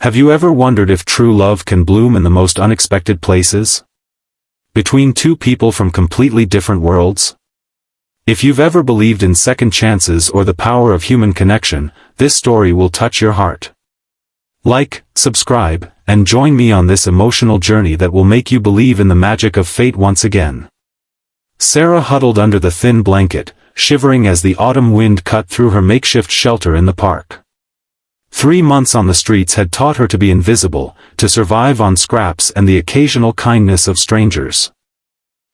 Have you ever wondered if true love can bloom in the most unexpected places? Between two people from completely different worlds? If you've ever believed in second chances or the power of human connection, this story will touch your heart. Like, subscribe, and join me on this emotional journey that will make you believe in the magic of fate once again. Sarah huddled under the thin blanket, shivering as the autumn wind cut through her makeshift shelter in the park. 3 months on the streets had taught her to be invisible, to survive on scraps and the occasional kindness of strangers.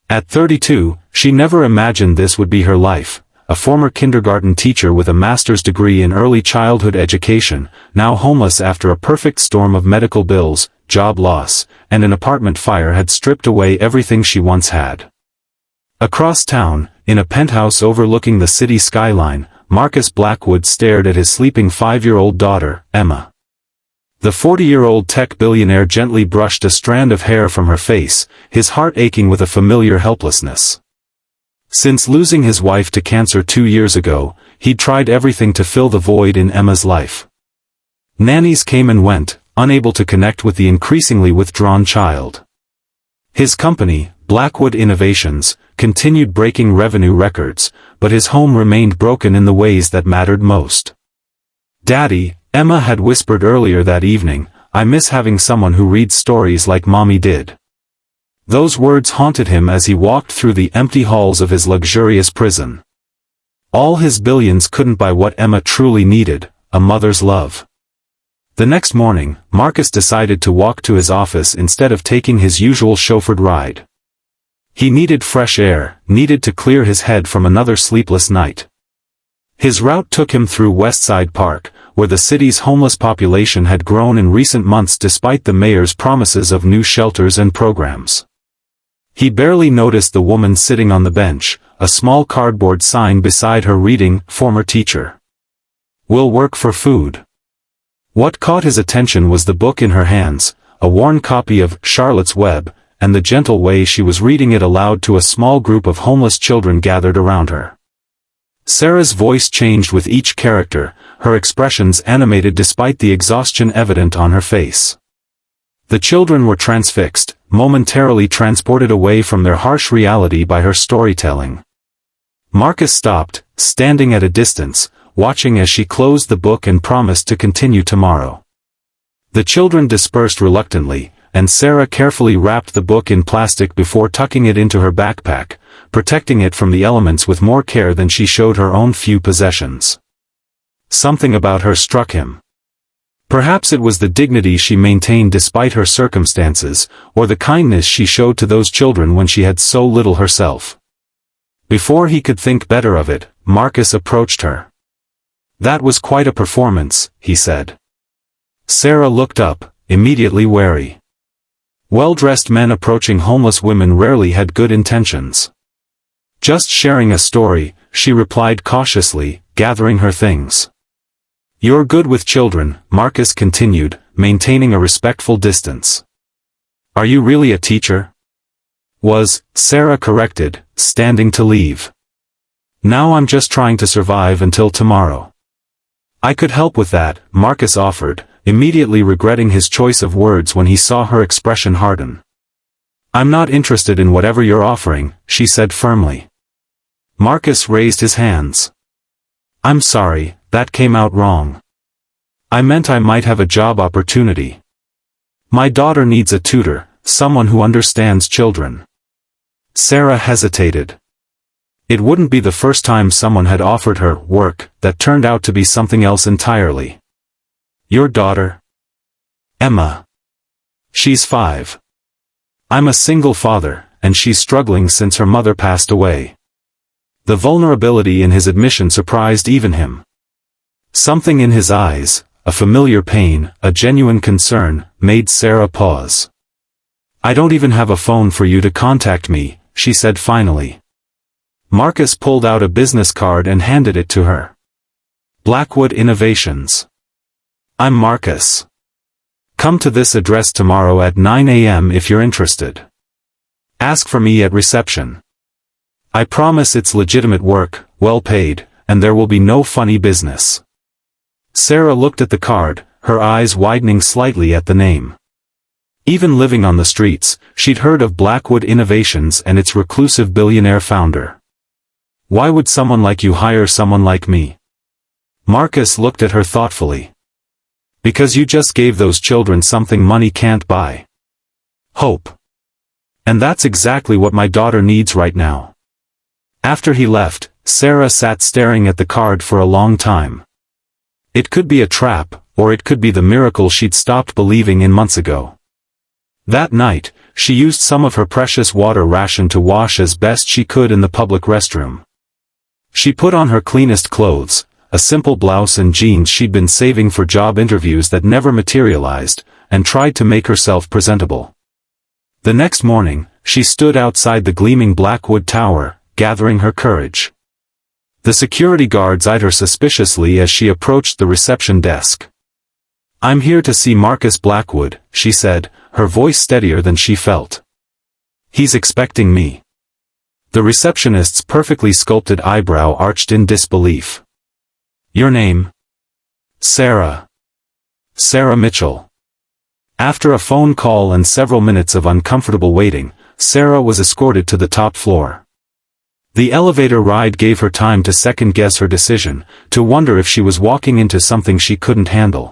At 32, she never imagined this would be her life, a former kindergarten teacher with a master's degree in early childhood education, now homeless after a perfect storm of medical bills, job loss, and an apartment fire had stripped away everything she once had. Across town, in a penthouse overlooking the city skyline, Marcus Blackwood stared at his sleeping 5-year-old daughter, Emma. The 40-year-old tech billionaire gently brushed a strand of hair from her face, his heart aching with a familiar helplessness. Since losing his wife to cancer 2 years ago, he'd tried everything to fill the void in Emma's life. Nannies came and went, unable to connect with the increasingly withdrawn child. His company, Blackwood Innovations, continued breaking revenue records, but his home remained broken in the ways that mattered most. "Daddy," Emma had whispered earlier that evening, "I miss having someone who reads stories like Mommy did." Those words haunted him as he walked through the empty halls of his luxurious prison. All his billions couldn't buy what Emma truly needed, a mother's love. The next morning, Marcus decided to walk to his office instead of taking his usual chauffeured ride. He needed fresh air, needed to clear his head from another sleepless night. His route took him through Westside Park, where the city's homeless population had grown in recent months despite the mayor's promises of new shelters and programs. He barely noticed the woman sitting on the bench, a small cardboard sign beside her reading, "Former teacher. Will work for food." What caught his attention was the book in her hands, a worn copy of Charlotte's Web, and the gentle way she was reading it aloud to a small group of homeless children gathered around her. Sarah's voice changed with each character, her expressions animated despite the exhaustion evident on her face. The children were transfixed, momentarily transported away from their harsh reality by her storytelling. Marcus stopped, standing at a distance, watching as she closed the book and promised to continue tomorrow. The children dispersed reluctantly, and Sarah carefully wrapped the book in plastic before tucking it into her backpack, protecting it from the elements with more care than she showed her own few possessions. Something about her struck him. Perhaps it was the dignity she maintained despite her circumstances, or the kindness she showed to those children when she had so little herself. Before he could think better of it, Marcus approached her. "That was quite a performance," he said. Sarah looked up, immediately wary. Well-dressed men approaching homeless women rarely had good intentions. "Just sharing a story," she replied cautiously, gathering her things. "You're good with children," Marcus continued, maintaining a respectful distance. "Are you really a teacher?" Sarah corrected, standing to leave. "Now I'm just trying to survive until tomorrow." "I could help with that," Marcus offered, immediately regretting his choice of words when he saw her expression harden. "I'm not interested in whatever you're offering," she said firmly. Marcus raised his hands. "I'm sorry, that came out wrong. I meant I might have a job opportunity. My daughter needs a tutor, someone who understands children." Sarah hesitated. It wouldn't be the first time someone had offered her work that turned out to be something else entirely. "Your daughter?" "Emma. She's 5. I'm a single father, and she's struggling since her mother passed away." The vulnerability in his admission surprised even him. Something in his eyes, a familiar pain, a genuine concern, made Sarah pause. "I don't even have a phone for you to contact me," she said finally. Marcus pulled out a business card and handed it to her. "Blackwood Innovations. I'm Marcus. Come to this address tomorrow at 9 a.m. if you're interested. Ask for me at reception. I promise it's legitimate work, well paid, and there will be no funny business." Sarah looked at the card, her eyes widening slightly at the name. Even living on the streets, she'd heard of Blackwood Innovations and its reclusive billionaire founder. Why would someone like you hire someone like me? Marcus looked at her thoughtfully. Because you just gave those children something money can't buy. Hope. And that's exactly what my daughter needs right now. After he left, Sarah sat staring at the card for a long time. It could be a trap, or it could be the miracle she'd stopped believing in months ago. That night, she used some of her precious water ration to wash as best she could in the public restroom. She put on her cleanest clothes, a simple blouse and jeans she'd been saving for job interviews that never materialized, and tried to make herself presentable. The next morning, she stood outside the gleaming Blackwood Tower, gathering her courage. The security guards eyed her suspiciously as she approached the reception desk. "I'm here to see Marcus Blackwood," she said, her voice steadier than she felt. "He's expecting me." The receptionist's perfectly sculpted eyebrow arched in disbelief. "Your name?" "Sarah. Sarah Mitchell." After a phone call and several minutes of uncomfortable waiting, Sarah was escorted to the top floor. The elevator ride gave her time to second-guess her decision, to wonder if she was walking into something she couldn't handle.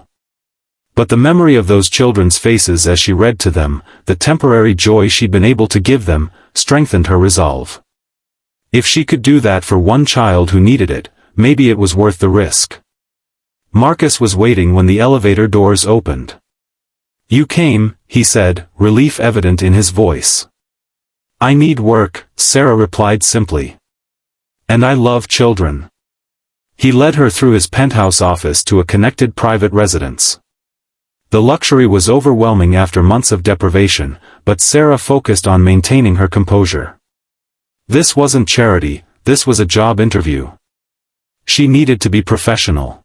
But the memory of those children's faces as she read to them, the temporary joy she'd been able to give them, strengthened her resolve. If she could do that for one child who needed it, maybe it was worth the risk. Marcus was waiting when the elevator doors opened. "You came," he said, relief evident in his voice. "I need work," Sarah replied simply. "And I love children." He led her through his penthouse office to a connected private residence. The luxury was overwhelming after months of deprivation, but Sarah focused on maintaining her composure. This wasn't charity, this was a job interview. She needed to be professional.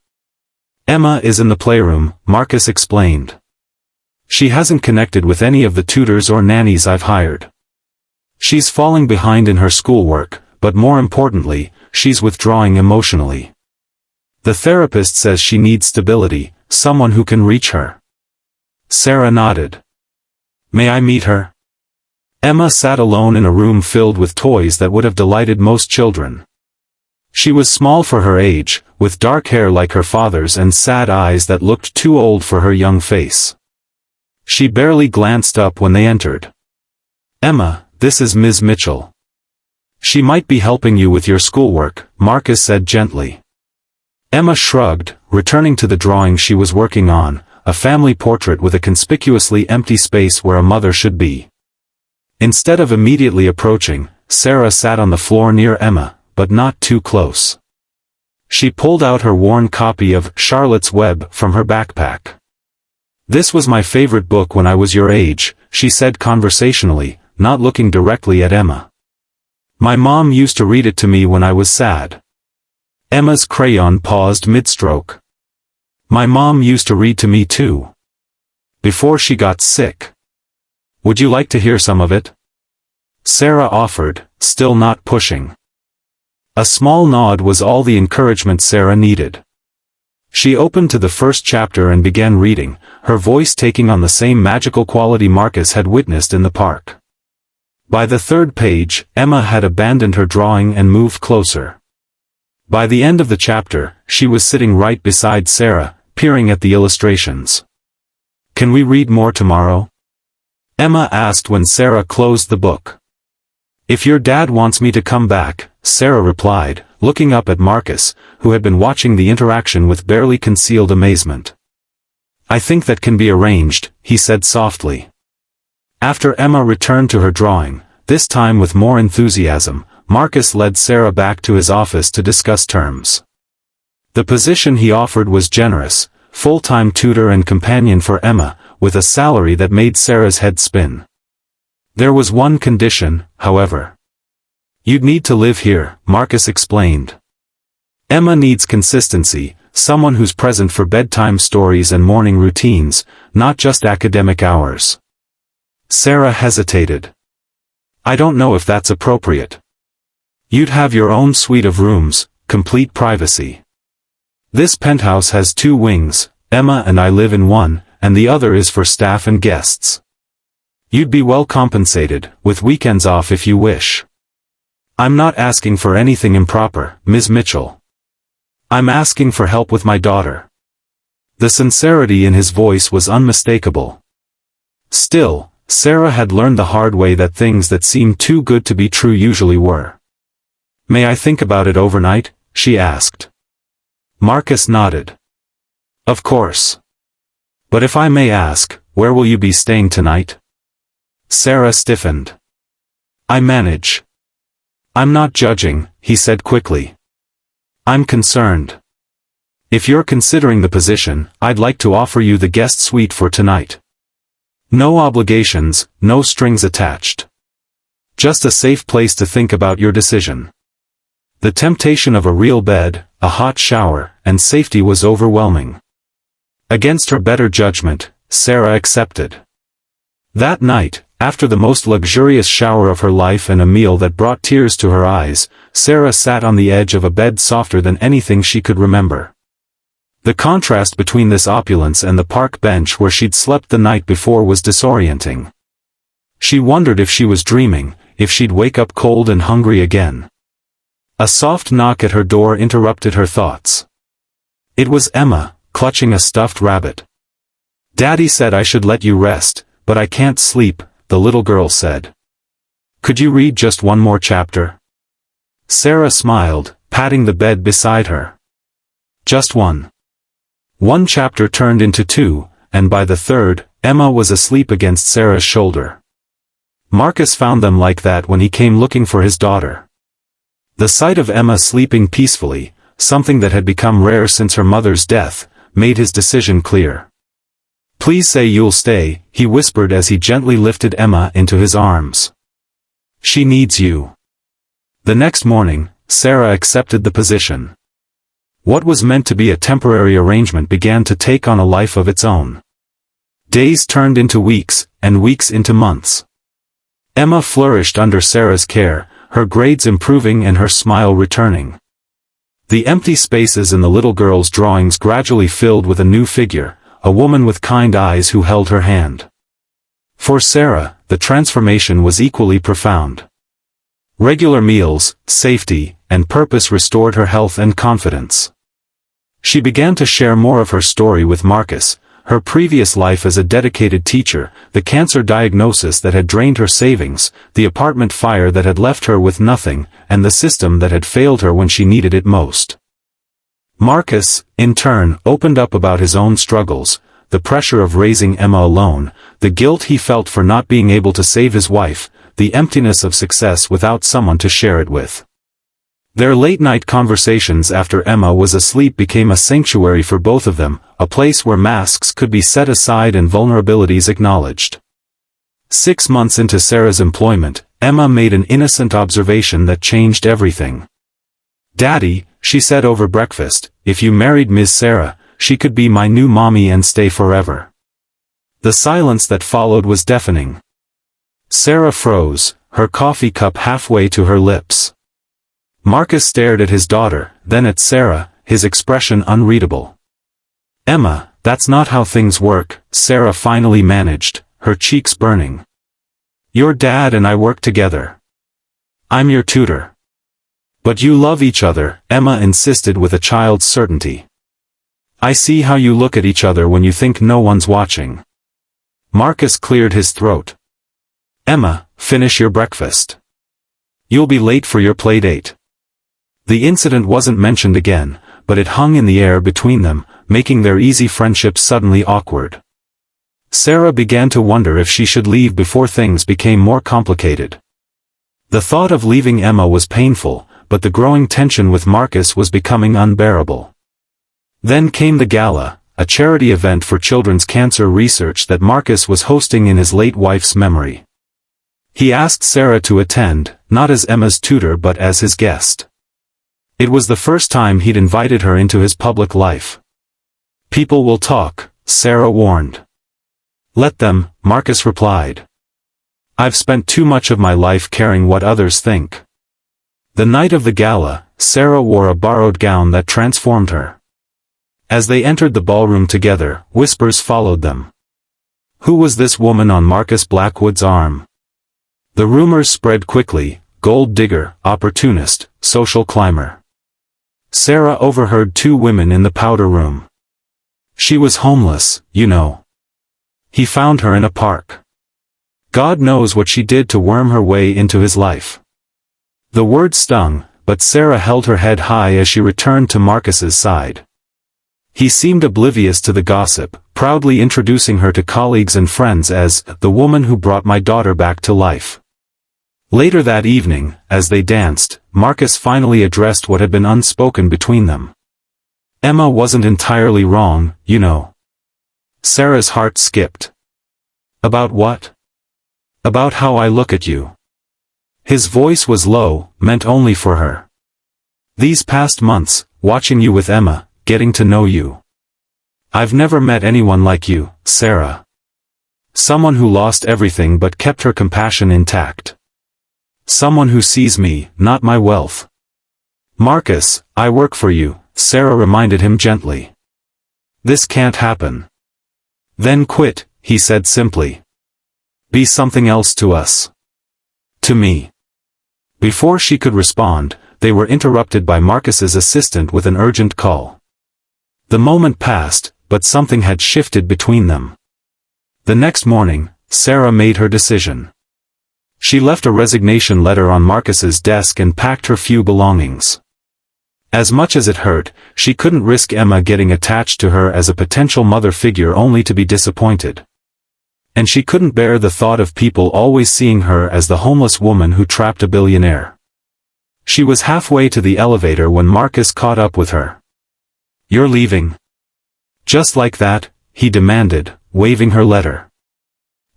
"Emma is in the playroom," Marcus explained. "She hasn't connected with any of the tutors or nannies I've hired. She's falling behind in her schoolwork, but more importantly, she's withdrawing emotionally. The therapist says she needs stability, someone who can reach her." Sarah nodded. "May I meet her?" Emma sat alone in a room filled with toys that would have delighted most children. She was small for her age, with dark hair like her father's and sad eyes that looked too old for her young face. She barely glanced up when they entered. "Emma, this is Ms. Mitchell. She might be helping you with your schoolwork," Marcus said gently. Emma shrugged, returning to the drawing she was working on, a family portrait with a conspicuously empty space where a mother should be. Instead of immediately approaching, Sarah sat on the floor near Emma, but not too close. She pulled out her worn copy of Charlotte's Web from her backpack. "This was my favorite book when I was your age," she said conversationally, not looking directly at Emma. "My mom used to read it to me when I was sad." Emma's crayon paused mid-stroke. "My mom used to read to me too. Before she got sick. Would you like to hear some of it?" Sarah offered, still not pushing. A small nod was all the encouragement Sarah needed. She opened to the first chapter and began reading, her voice taking on the same magical quality Marcus had witnessed in the park. By the third page, Emma had abandoned her drawing and moved closer. By the end of the chapter, she was sitting right beside Sarah, peering at the illustrations. "Can we read more tomorrow?" Emma asked when Sarah closed the book. "If your dad wants me to come back," Sarah replied, looking up at Marcus, who had been watching the interaction with barely concealed amazement. "I think that can be arranged," he said softly. After Emma returned to her drawing, this time with more enthusiasm, Marcus led Sarah back to his office to discuss terms. The position he offered was generous, full-time tutor and companion for Emma, with a salary that made Sarah's head spin. There was one condition, however. "You'd need to live here," Marcus explained. "Emma needs consistency, someone who's present for bedtime stories and morning routines, not just academic hours." Sarah hesitated. "I don't know if that's appropriate. You'd have your own suite of rooms, complete privacy. This penthouse has 2 wings," Emma and I live in one, and the other is for staff and guests. You'd be well compensated, with weekends off if you wish. I'm not asking for anything improper, Ms. Mitchell. I'm asking for help with my daughter. The sincerity in his voice was unmistakable. Still, Sarah had learned the hard way that things that seemed too good to be true usually were. May I think about it overnight? She asked. Marcus nodded. Of course. But if I may ask, where will you be staying tonight? Sarah stiffened. I manage. I'm not judging, he said quickly. I'm concerned. If you're considering the position, I'd like to offer you the guest suite for tonight. No obligations, no strings attached. Just a safe place to think about your decision. The temptation of a real bed, a hot shower, and safety was overwhelming. Against her better judgment, Sarah accepted. That night, after the most luxurious shower of her life and a meal that brought tears to her eyes, Sarah sat on the edge of a bed softer than anything she could remember. The contrast between this opulence and the park bench where she'd slept the night before was disorienting. She wondered if she was dreaming, if she'd wake up cold and hungry again. A soft knock at her door interrupted her thoughts. It was Emma, clutching a stuffed rabbit. Daddy said I should let you rest, but I can't sleep, the little girl said. Could you read just one more chapter? Sarah smiled, patting the bed beside her. Just one. One chapter turned into two, and by the third, Emma was asleep against Sarah's shoulder. Marcus found them like that when he came looking for his daughter. The sight of Emma sleeping peacefully, something that had become rare since her mother's death, made his decision clear. Please say you'll stay, he whispered as he gently lifted Emma into his arms. She needs you. The next morning, Sarah accepted the position. What was meant to be a temporary arrangement began to take on a life of its own. Days turned into weeks, and weeks into months. Emma flourished under Sarah's care, her grades improving and her smile returning. The empty spaces in the little girl's drawings gradually filled with a new figure, a woman with kind eyes who held her hand. For Sarah, the transformation was equally profound. Regular meals, safety, and purpose restored her health and confidence. She began to share more of her story with Marcus, her previous life as a dedicated teacher, the cancer diagnosis that had drained her savings, the apartment fire that had left her with nothing, and the system that had failed her when she needed it most. Marcus, in turn, opened up about his own struggles, the pressure of raising Emma alone, the guilt he felt for not being able to save his wife, the emptiness of success without someone to share it with. Their late-night conversations after Emma was asleep became a sanctuary for both of them, a place where masks could be set aside and vulnerabilities acknowledged. 6 months into Sarah's employment, Emma made an innocent observation that changed everything. Daddy, she said over breakfast, if you married Ms. Sarah, she could be my new mommy and stay forever. The silence that followed was deafening. Sarah froze, her coffee cup halfway to her lips. Marcus stared at his daughter, then at Sarah, his expression unreadable. Emma, that's not how things work, Sarah finally managed, her cheeks burning. Your dad and I work together. I'm your tutor. But you love each other, Emma insisted with a child's certainty. I see how you look at each other when you think no one's watching. Marcus cleared his throat. Emma, finish your breakfast. You'll be late for your playdate. The incident wasn't mentioned again, but it hung in the air between them, making their easy friendship suddenly awkward. Sarah began to wonder if she should leave before things became more complicated. The thought of leaving Emma was painful, but the growing tension with Marcus was becoming unbearable. Then came the gala, a charity event for children's cancer research that Marcus was hosting in his late wife's memory. He asked Sarah to attend, not as Emma's tutor but as his guest. It was the first time he'd invited her into his public life. People will talk, Sarah warned. Let them, Marcus replied. I've spent too much of my life caring what others think. The night of the gala, Sarah wore a borrowed gown that transformed her. As they entered the ballroom together, whispers followed them. Who was this woman on Marcus Blackwood's arm? The rumors spread quickly: gold digger, opportunist, social climber. Sarah overheard two women in the powder room. She was homeless, you know. He found her in a park. God knows what she did to worm her way into his life. The word stung, but Sarah held her head high as she returned to Marcus's side. He seemed oblivious to the gossip, proudly introducing her to colleagues and friends as the woman who brought my daughter back to life. Later that evening, as they danced, Marcus finally addressed what had been unspoken between them. Emma wasn't entirely wrong, you know. Sarah's heart skipped. About what? About how I look at you. His voice was low, meant only for her. These past months, watching you with Emma, getting to know you. I've never met anyone like you, Sarah. Someone who lost everything but kept her compassion intact. Someone who sees me, not my wealth. Marcus, I work for you, Sarah reminded him gently. This can't happen. Then quit, he said simply. Be something else to us. To me. Before she could respond, they were interrupted by Marcus's assistant with an urgent call. The moment passed, but something had shifted between them. The next morning, Sarah made her decision. She left a resignation letter on Marcus's desk and packed her few belongings. As much as it hurt, she couldn't risk Emma getting attached to her as a potential mother figure only to be disappointed. And she couldn't bear the thought of people always seeing her as the homeless woman who trapped a billionaire. She was halfway to the elevator when Marcus caught up with her. You're leaving? Just like that, he demanded, waving her letter.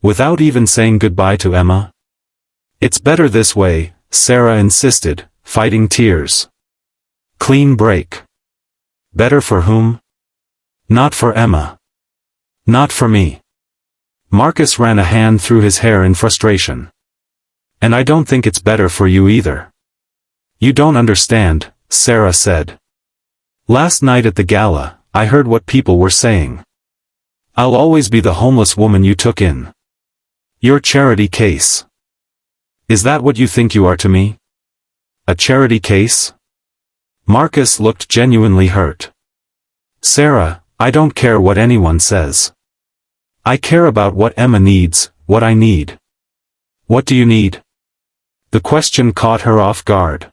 Without even saying goodbye to Emma? It's better this way, Sarah insisted, fighting tears. Clean break. Better for whom? Not for Emma. Not for me. Marcus ran a hand through his hair in frustration. And I don't think it's better for you either. You don't understand, Sarah said. Last night at the gala, I heard what people were saying. I'll always be the homeless woman you took in. Your charity case. Is that what you think you are to me? A charity case? Marcus looked genuinely hurt. Sarah, I don't care what anyone says. I care about what Emma needs, what I need. What do you need? The question caught her off guard.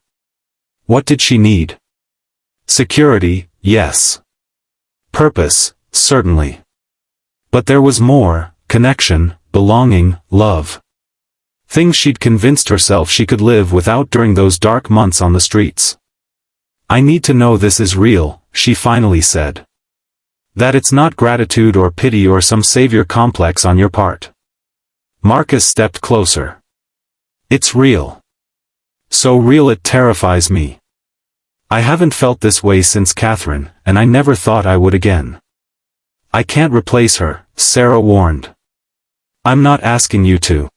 What did she need? Security, yes. Purpose, certainly. But there was more: connection, belonging, love. Things she'd convinced herself she could live without during those dark months on the streets. I need to know this is real, she finally said. That it's not gratitude or pity or some savior complex on your part. Marcus stepped closer. It's real. So real it terrifies me. I haven't felt this way since Catherine, and I never thought I would again. I can't replace her, Sarah warned. I'm not asking you to.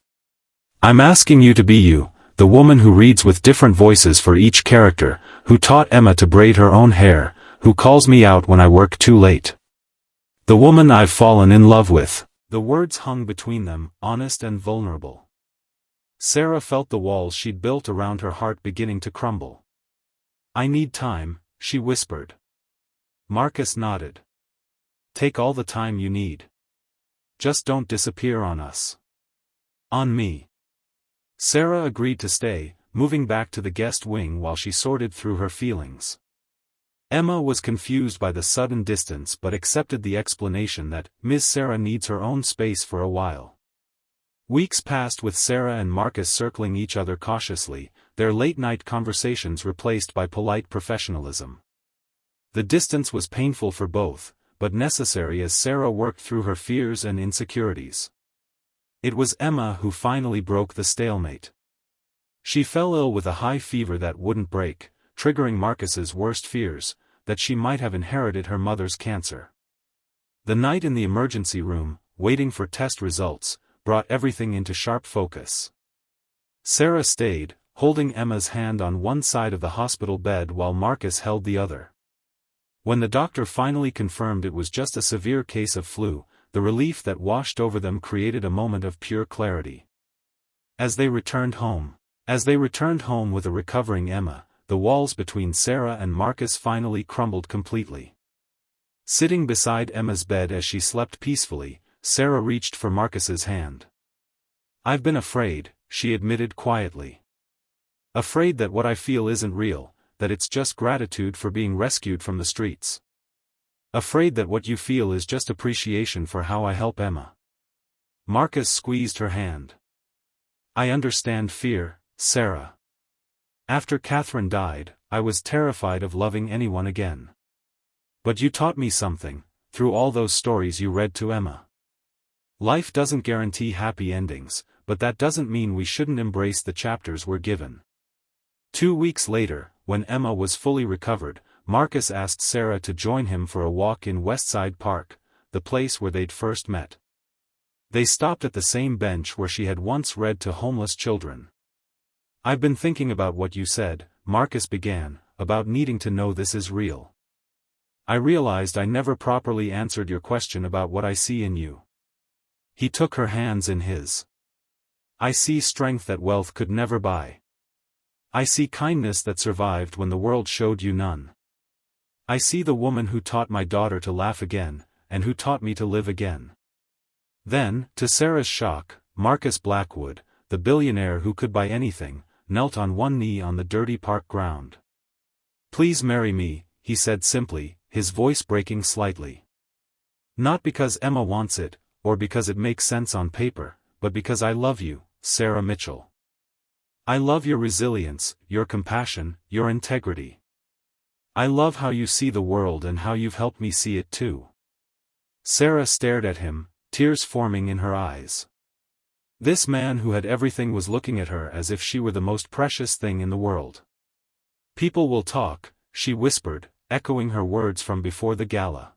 I'm asking you to be you, the woman who reads with different voices for each character, who taught Emma to braid her own hair, who calls me out when I work too late. The woman I've fallen in love with. The words hung between them, honest and vulnerable. Sarah felt the walls she'd built around her heart beginning to crumble. I need time, she whispered. Marcus nodded. Take all the time you need. Just don't disappear on us. On me. Sarah agreed to stay, moving back to the guest wing while she sorted through her feelings. Emma was confused by the sudden distance but accepted the explanation that Miss Sarah needs her own space for a while. Weeks passed with Sarah and Marcus circling each other cautiously, their late-night conversations replaced by polite professionalism. The distance was painful for both, but necessary as Sarah worked through her fears and insecurities. It was Emma who finally broke the stalemate. She fell ill with a high fever that wouldn't break, triggering Marcus's worst fears, that she might have inherited her mother's cancer. The night in the emergency room, waiting for test results, brought everything into sharp focus. Sarah stayed, holding Emma's hand on one side of the hospital bed while Marcus held the other. When the doctor finally confirmed it was just a severe case of flu, the relief that washed over them created a moment of pure clarity. As they returned home with a recovering Emma, the walls between Sarah and Marcus finally crumbled completely. Sitting beside Emma's bed as she slept peacefully, Sarah reached for Marcus's hand. "I've been afraid," she admitted quietly. "Afraid that what I feel isn't real, that it's just gratitude for being rescued from the streets. Afraid that what you feel is just appreciation for how I help Emma." Marcus squeezed her hand. "I understand fear, Sarah. After Catherine died, I was terrified of loving anyone again. But you taught me something, through all those stories you read to Emma. Life doesn't guarantee happy endings, but that doesn't mean we shouldn't embrace the chapters we're given." 2 weeks later, when Emma was fully recovered, Marcus asked Sarah to join him for a walk in Westside Park, the place where they'd first met. They stopped at the same bench where she had once read to homeless children. "I've been thinking about what you said," Marcus began, "about needing to know this is real. I realized I never properly answered your question about what I see in you." He took her hands in his. "I see strength that wealth could never buy. I see kindness that survived when the world showed you none. I see the woman who taught my daughter to laugh again, and who taught me to live again." Then, to Sarah's shock, Marcus Blackwood, the billionaire who could buy anything, knelt on one knee on the dirty park ground. "Please marry me," he said simply, his voice breaking slightly. "Not because Emma wants it, or because it makes sense on paper, but because I love you, Sarah Mitchell. I love your resilience, your compassion, your integrity. I love how you see the world and how you've helped me see it too." Sarah stared at him, tears forming in her eyes. This man who had everything was looking at her as if she were the most precious thing in the world. "People will talk," she whispered, echoing her words from before the gala.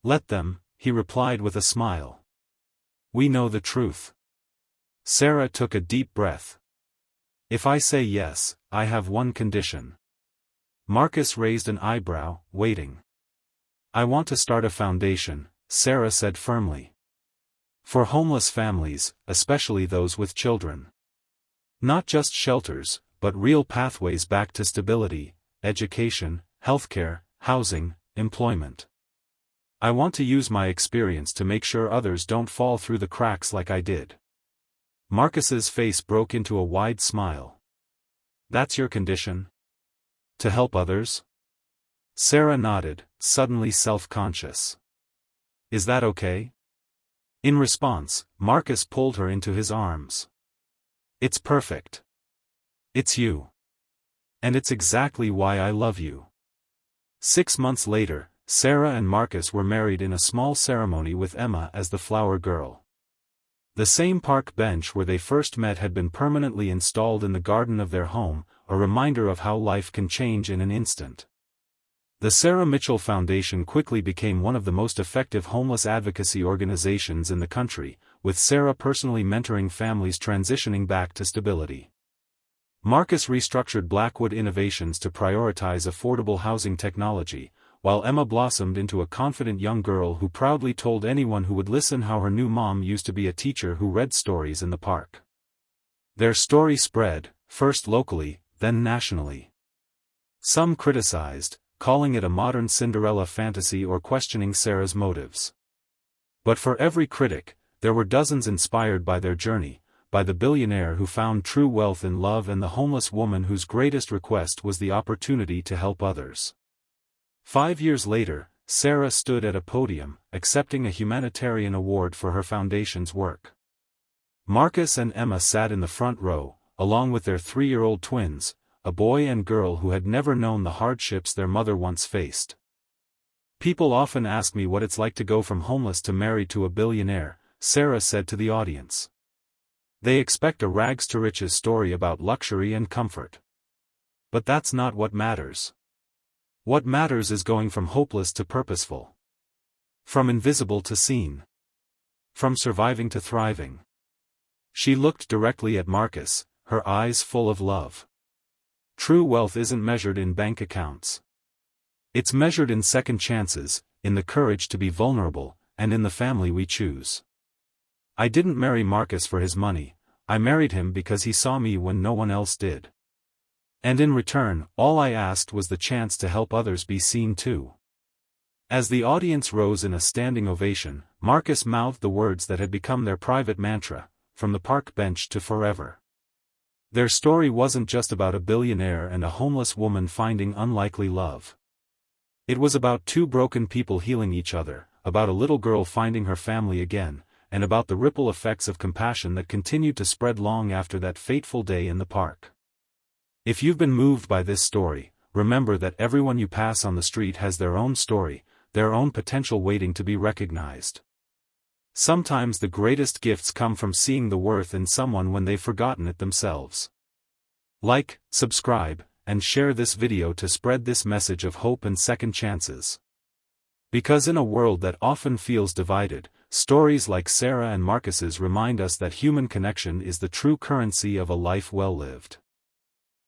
"Let them," he replied with a smile. "We know the truth." Sarah took a deep breath. "If I say yes, I have one condition." Marcus raised an eyebrow, waiting. "I want to start a foundation," Sarah said firmly. "For homeless families, especially those with children. Not just shelters, but real pathways back to stability, education, healthcare, housing, employment. I want to use my experience to make sure others don't fall through the cracks like I did." Marcus's face broke into a wide smile. "That's your condition? To help others?" Sarah nodded, suddenly self-conscious. "Is that okay?" In response, Marcus pulled her into his arms. "It's perfect. It's you. And it's exactly why I love you." 6 months later, Sarah and Marcus were married in a small ceremony with Emma as the flower girl. The same park bench where they first met had been permanently installed in the garden of their home, a reminder of how life can change in an instant. The Sarah Mitchell Foundation quickly became one of the most effective homeless advocacy organizations in the country, with Sarah personally mentoring families transitioning back to stability. Marcus restructured Blackwood Innovations to prioritize affordable housing technology, while Emma blossomed into a confident young girl who proudly told anyone who would listen how her new mom used to be a teacher who read stories in the park. Their story spread, first locally, then nationally. Some criticized, calling it a modern Cinderella fantasy or questioning Sarah's motives. But for every critic, there were dozens inspired by their journey, by the billionaire who found true wealth in love and the homeless woman whose greatest request was the opportunity to help others. 5 years later, Sarah stood at a podium, accepting a humanitarian award for her foundation's work. Marcus and Emma sat in the front row, along with their 3-year-old twins, a boy and girl who had never known the hardships their mother once faced. "People often ask me what it's like to go from homeless to married to a billionaire," Sarah said to the audience. "They expect a rags-to-riches story about luxury and comfort. But that's not what matters. What matters is going from hopeless to purposeful. From invisible to seen. From surviving to thriving." She looked directly at Marcus, her eyes full of love. "True wealth isn't measured in bank accounts. It's measured in second chances, in the courage to be vulnerable, and in the family we choose. I didn't marry Marcus for his money, I married him because he saw me when no one else did. And in return, all I asked was the chance to help others be seen too. As the audience rose in a standing ovation, Marcus mouthed the words that had become their private mantra, from the park bench to forever. Their story wasn't just about a billionaire and a homeless woman finding unlikely love. It was about two broken people healing each other, about a little girl finding her family again, and about the ripple effects of compassion that continued to spread long after that fateful day in the park. If you've been moved by this story, remember that everyone you pass on the street has their own story, their own potential waiting to be recognized. Sometimes the greatest gifts come from seeing the worth in someone when they've forgotten it themselves. Like, subscribe, and share this video to spread this message of hope and second chances. Because in a world that often feels divided, stories like Sarah and Marcus's remind us that human connection is the true currency of a life well lived.